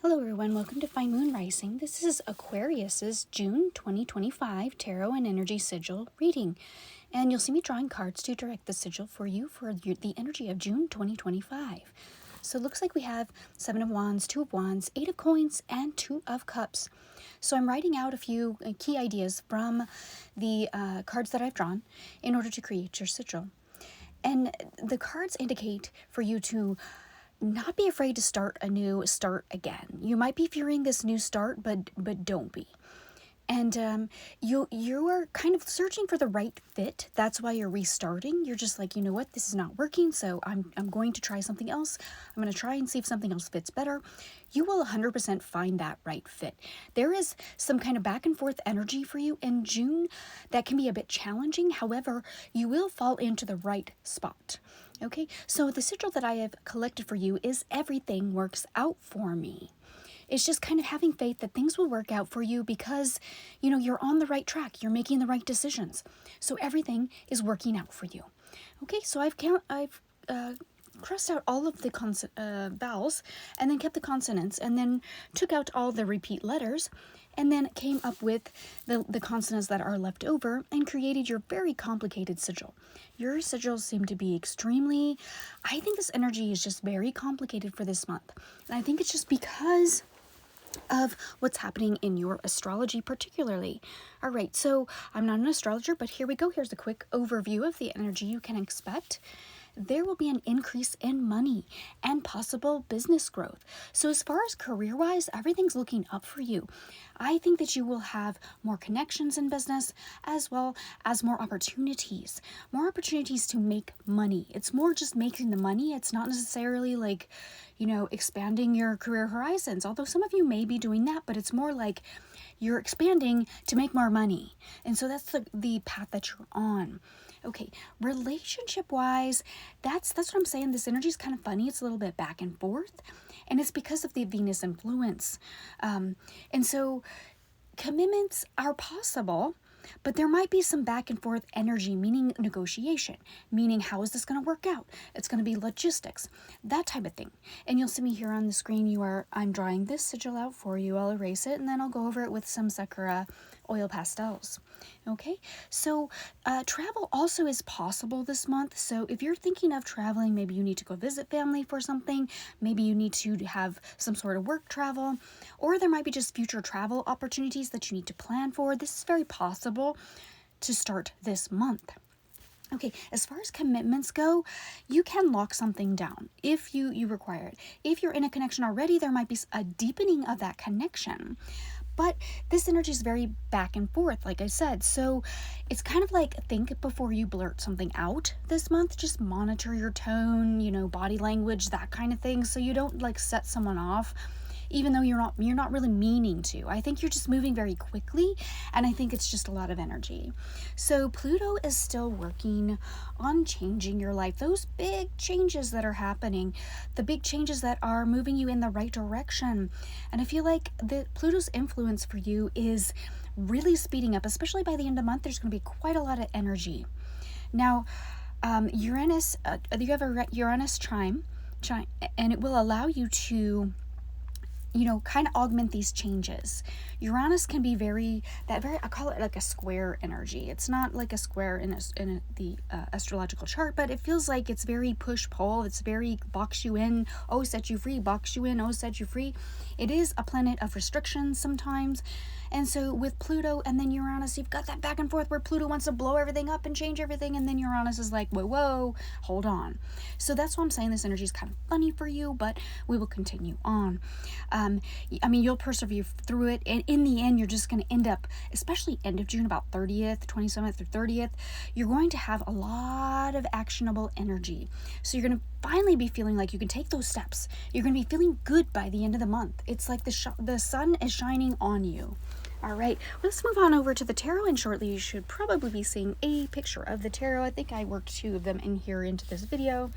Hello everyone, welcome to Fine Moon Rising. This is Aquarius's June 2025 Tarot and Energy Sigil reading. And you'll see me drawing cards to direct the sigil for you for the energy of June 2025. So it looks like we have 7 of Wands, 2 of Wands, 8 of Coins, and 2 of Cups. So I'm writing out a few key ideas from the cards that I've drawn in order to create your sigil. And the cards indicate for you to not be afraid to start again. You might be fearing this new start, but don't be. And you are kind of searching for the right fit. That's why you're restarting. You're just like, you know what, this is not working, so I'm going to try something else. I'm going to try and see if something else fits better. You will 100% find that right fit. There is some kind of back and forth energy for you in June that can be a bit challenging. However, you will fall into the right spot. Okay, so the sigil that I have collected for you is everything works out for me. It's just kind of having faith that things will work out for you because, you know, you're on the right track. You're making the right decisions. So everything is working out for you. Okay, so I've crossed out all of the vowels and then kept the consonants and then took out all the repeat letters and then came up with the consonants that are left over and created your very complicated sigil. Your sigils seem to be extremely, I think this energy is just very complicated for this month. And I think it's just because of what's happening in your astrology particularly. All right, so I'm not an astrologer, but here we go. Here's a quick overview of the energy you can expect. There will be an increase in money and possible business growth. So as far as career-wise, everything's looking up for you. I think that you will have more connections in business as well as more opportunities to make money. It's more just making the money. It's not necessarily like, you know, expanding your career horizons, although some of you may be doing that, but it's more like you're expanding to make more money. And so that's the path that you're on. Okay, relationship-wise, that's what I'm saying. This energy is kind of funny. It's a little bit back and forth, and it's because of the Venus influence. And so commitments are possible, but there might be some back and forth energy, meaning negotiation, meaning how is this going to work out? It's going to be logistics, that type of thing. And you'll see me here on the screen. I'm drawing this sigil out for you. I'll erase it and then I'll go over it with some Sakura oil pastels. Okay, so travel also is possible this month. So if you're thinking of traveling, maybe you need to go visit family for something, maybe you need to have some sort of work travel, or there might be just future travel opportunities that you need to plan for. This is very possible to start this month. Okay, as far as commitments go, you can lock something down if you require it. If you're in a connection already, there might be a deepening of that connection. But this energy is very back and forth, like I said. So it's kind of like think before you blurt something out this month. Just monitor your tone, you know, body language, that kind of thing. So you don't like set someone off, even though you're not really meaning to. I think you're just moving very quickly, and I think it's just a lot of energy. So Pluto is still working on changing your life. Those big changes that are happening, the big changes that are moving you in the right direction. And I feel like the Pluto's influence for you is really speeding up, especially by the end of the month. There's going to be quite a lot of energy. Now, Uranus, you have a Uranus trine, and it will allow you to, you know, kind of augment these changes. Uranus can be I call it like a square energy. It's not like a square in the astrological chart, but it feels like it's very push-pull. It's very box you in, oh, set you free, box you in, oh, set you free. It is a planet of restrictions sometimes. And so with Pluto and then Uranus, you've got that back and forth where Pluto wants to blow everything up and change everything, and then Uranus is like, whoa, hold on. So that's why I'm saying this energy is kind of funny for you, but we will continue on. I mean, you'll persevere through it, and in the end, you're just going to end up, especially end of June, about 30th, 27th, or 30th, you're going to have a lot of actionable energy. So you're going to finally be feeling like you can take those steps. You're going to be feeling good by the end of the month. It's like the sun is shining on you. All right, let's move on over to the tarot, and shortly you should probably be seeing a picture of the tarot. I think I worked 2 of them in here into this video.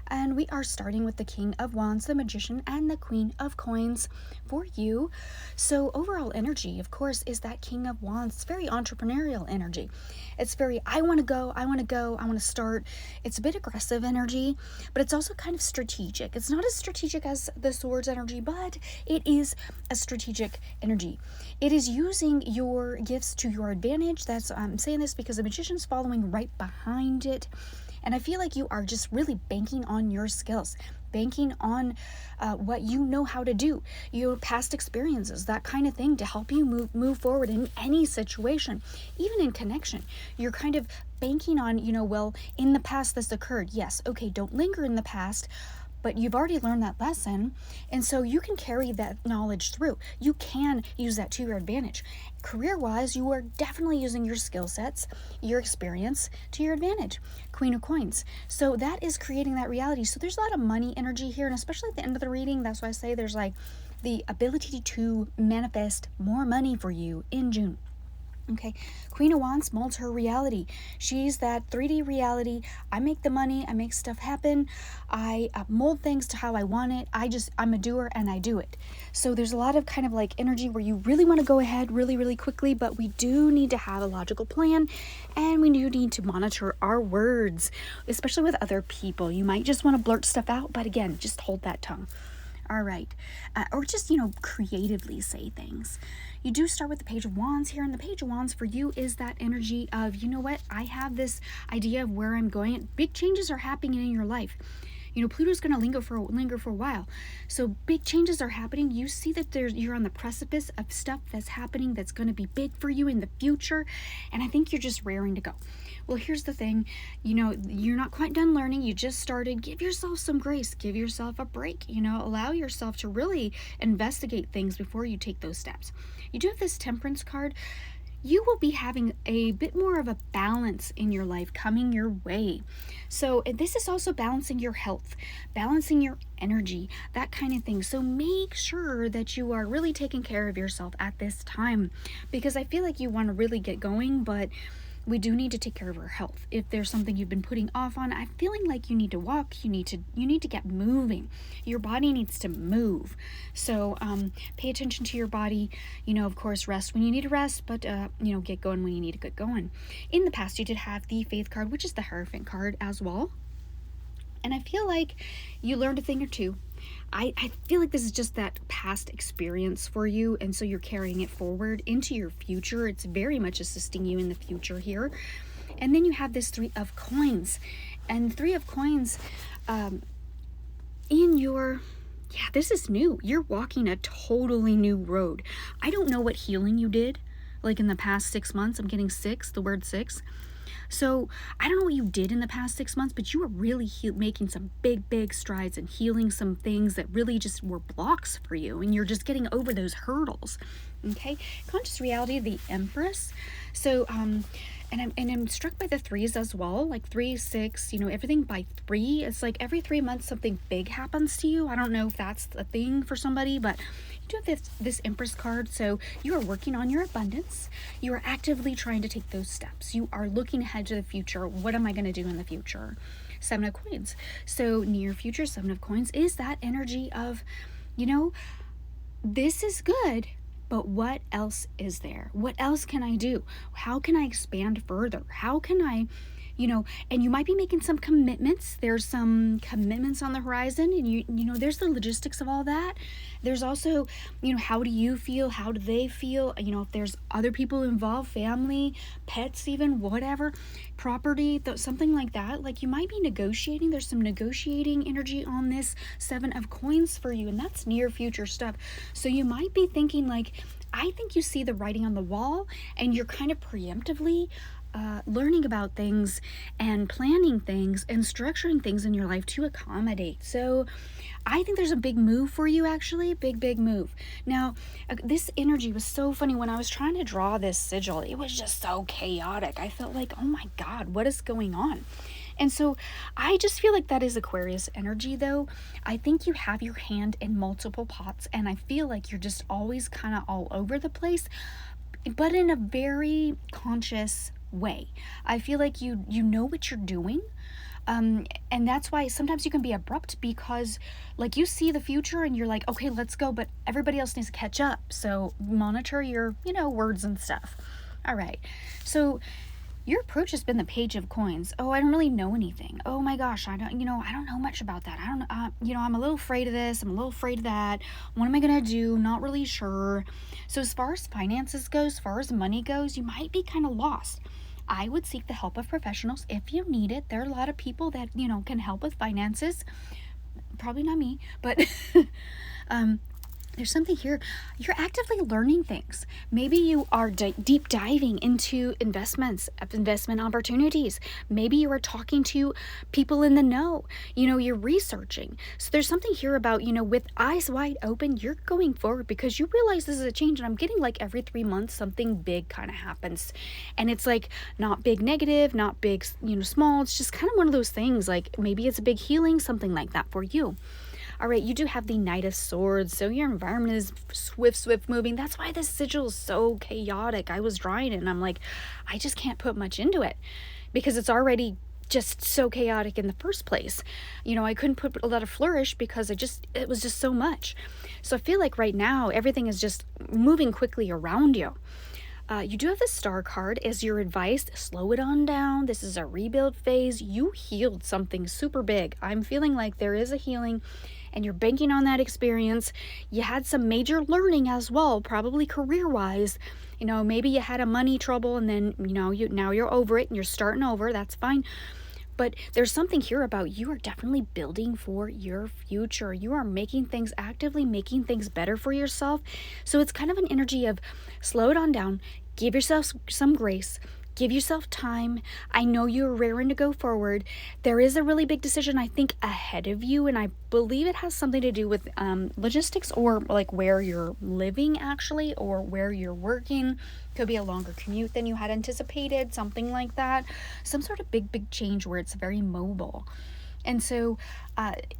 And we are starting with the King of Wands, the Magician, and the Queen of Coins for you. So overall energy, of course, is that King of Wands. It's very entrepreneurial energy. It's very, I want to go, I want to start. It's a bit aggressive energy, but it's also kind of strategic. It's not as strategic as the Swords energy, but it is a strategic energy. It is using your gifts to your advantage. I'm saying this because the Magician's following right behind it. And I feel like you are just really banking on your skills, banking on what you know how to do, your past experiences, that kind of thing, to help you move forward in any situation, even in connection. You're kind of banking on, well, in the past this occurred. Yes, okay, don't linger in the past, but you've already learned that lesson, and so you can carry that knowledge through. You can use that to your advantage. Career-wise, you are definitely using your skill sets, your experience to your advantage. Queen of Coins. So that is creating that reality. So there's a lot of money energy here, and especially at the end of the reading, that's why I say there's like the ability to manifest more money for you in June. Okay, Queen of Wands molds her reality. She's that 3D reality. I make the money, I make stuff happen, I mold things to how I want it. I'm a doer and I do it. So there's a lot of kind of like energy where you really want to go ahead really, really quickly, but we do need to have a logical plan, and we do need to monitor our words, especially with other people. You might just want to blurt stuff out, but again, just hold that tongue. All right. Or just, creatively say things. You do start with the Page of Wands here, and the Page of Wands for you is that energy of, I have this idea of where I'm going. Big changes are happening in your life. Pluto's going to linger for a while. So big changes are happening. You see that you're on the precipice of stuff that's happening that's going to be big for you in the future, and I think you're just raring to go. Well, here's the thing, you're not quite done learning. You just started. Give yourself some grace. Give yourself a break. Allow yourself to really investigate things before you take those steps. You do have this Temperance card. You will be having a bit more of a balance in your life coming your way. So this is also balancing your health, balancing your energy, that kind of thing. So make sure that you are really taking care of yourself at this time, because I feel like you want to really get going, but we do need to take care of our health. If there's something you've been putting off on, I'm feeling like you need to walk, you need to get moving. Your body needs to move. So pay attention to your body. Of course, rest when you need to rest, but get going when you need to get going. In the past, you did have the Faith card, which is the Hierophant card as well. And I feel like you learned a thing or two. I feel like this is just that past experience for you, and so you're carrying it forward into your future. It's very much assisting you in the future here. And then you have this Three of Coins. And Three of Coins, this is new. You're walking a totally new road. I don't know what healing you did, like in the past 6 months. I'm getting 6, the word 6. So I don't know what you did in the past 6 months, but you were really making some big strides and healing some things that really just were blocks for you, and you're just getting over those hurdles. Okay, conscious reality, the Empress. So and I'm struck by the 3s as well, like 3, 6, everything by 3. It's like every 3 months something big happens to you. I don't know if that's a thing for somebody, but you do have this Empress card. So you are working on your abundance. You are actively trying to take those steps. You are looking ahead to the future. What am I going to do in the future? 7 of Coins. So near future, 7 of Coins is that energy of, this is good, but what else is there? What else can I do? How can I expand further? How can I, and you might be making some commitments. There's some commitments on the horizon, and there's the logistics of all that. There's also, how do you feel? How do they feel? If there's other people involved, family, pets, even whatever, property, something like that. Like you might be negotiating. There's some negotiating energy on this 7 of Coins for you, and that's near future stuff. So you might be thinking like, I think you see the writing on the wall, and you're kind of preemptively learning about things and planning things and structuring things in your life to accommodate. So I think there's a big move for you, actually. Big move. Now, this energy was so funny. When I was trying to draw this sigil, it was just so chaotic. I felt like, oh my God, what is going on? And so I just feel like that is Aquarius energy, though. I think you have your hand in multiple pots, and I feel like you're just always kind of all over the place, but in a very conscious way. I feel like you know what you're doing. And that's why sometimes you can be abrupt, because like you see the future and you're like, okay, let's go, but everybody else needs to catch up. So monitor your, words and stuff. All right. So your approach has been the Page of Coins. Oh, I don't really know anything. Oh my gosh, I don't know much about that. I don't, I'm a little afraid of this. I'm a little afraid of that. What am I going to do? Not really sure. So as far as finances goes, as far as money goes, you might be kind of lost. I would seek the help of professionals if you need it. There are a lot of people that, can help with finances. Probably not me, but there's something here. You're actively learning things. Maybe you are deep diving into investment opportunities. Maybe you are talking to people in the know. You're researching. So there's something here about, with eyes wide open, you're going forward because you realize this is a change. And I'm getting like every 3 months, something big kind of happens. And it's like not big negative, not big, small. It's just kind of one of those things. Like maybe it's a big healing, something like that for you. All right, you do have the Knight of Swords, so your environment is swift moving. That's why this sigil is so chaotic. I was drawing it and I'm like, I just can't put much into it because it's already just so chaotic in the first place. I couldn't put a lot of flourish because it was just so much. So I feel like right now everything is just moving quickly around you. You do have the Star card as your advice. Slow it on down. This is a rebuild phase. You healed something super big. I'm feeling like there is a healing and you're banking on that experience. You had some major learning as well, probably career-wise. Maybe you had a money trouble and then, now you're over it and you're starting over. That's fine. But there's something here about you are definitely building for your future. You are actively making things better for yourself. So it's kind of an energy of slow it on down, give yourself some grace, give yourself time. I know you're raring to go forward. There is a really big decision, I think, ahead of you. And I believe it has something to do with logistics or like where you're living actually, or where you're working. Could be a longer commute than you had anticipated, something like that. Some sort of big change where it's very mobile. And so,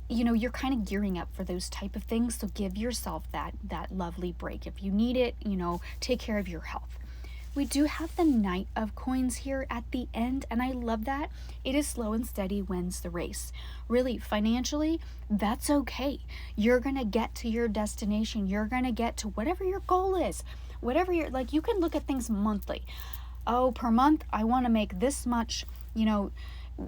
you're kind of gearing up for those type of things. So give yourself that lovely break. If you need it, take care of your health. We do have the Knight of Coins here at the end, and I love that. It is slow and steady wins the race. Really, financially, that's okay. You're going to get to your destination. You're going to get to whatever your goal is. Whatever you can look at things monthly. Oh, per month, I want to make this much,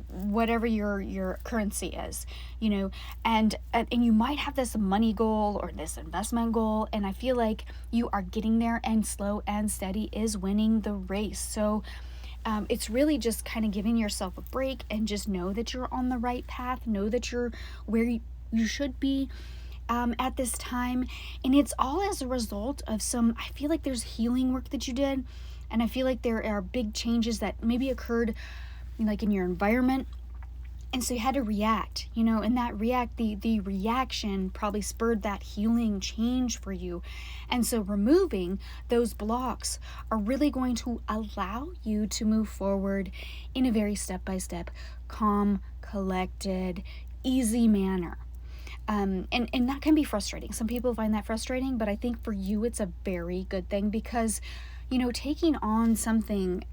whatever your currency is, and you might have this money goal or this investment goal, and I feel like you are getting there, and slow and steady is winning the race. So it's really just kind of giving yourself a break and just know that you're on the right path, know that you're where you should be at this time. And it's all as a result of I feel like there's healing work that you did, and I feel like there are big changes that maybe occurred like in your environment, and so you had to react, and that the reaction probably spurred that healing change for you. And so removing those blocks are really going to allow you to move forward in a very step-by-step, calm, collected, easy manner. And that can be frustrating. Some people find that frustrating, but I think for you it's a very good thing, because taking on something,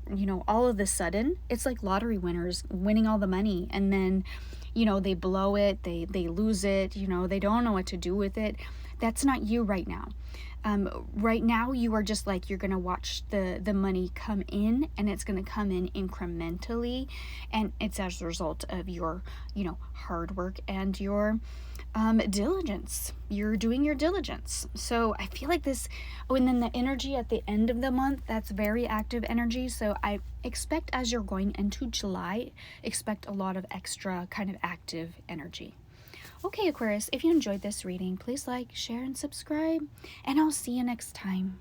all of a sudden, it's like lottery winners winning all the money, and then, they blow it, they lose it, they don't know what to do with it. That's not you right now. Right now, you are just like, you're going to watch the money come in, and it's going to come in incrementally, and it's as a result of your, hard work and your diligence. You're doing your diligence. So I feel like this, and then the energy at the end of the month, that's very active energy. So I expect as you're going into July, expect a lot of extra kind of active energy. Okay, Aquarius, if you enjoyed this reading, please like, share, and subscribe, and I'll see you next time.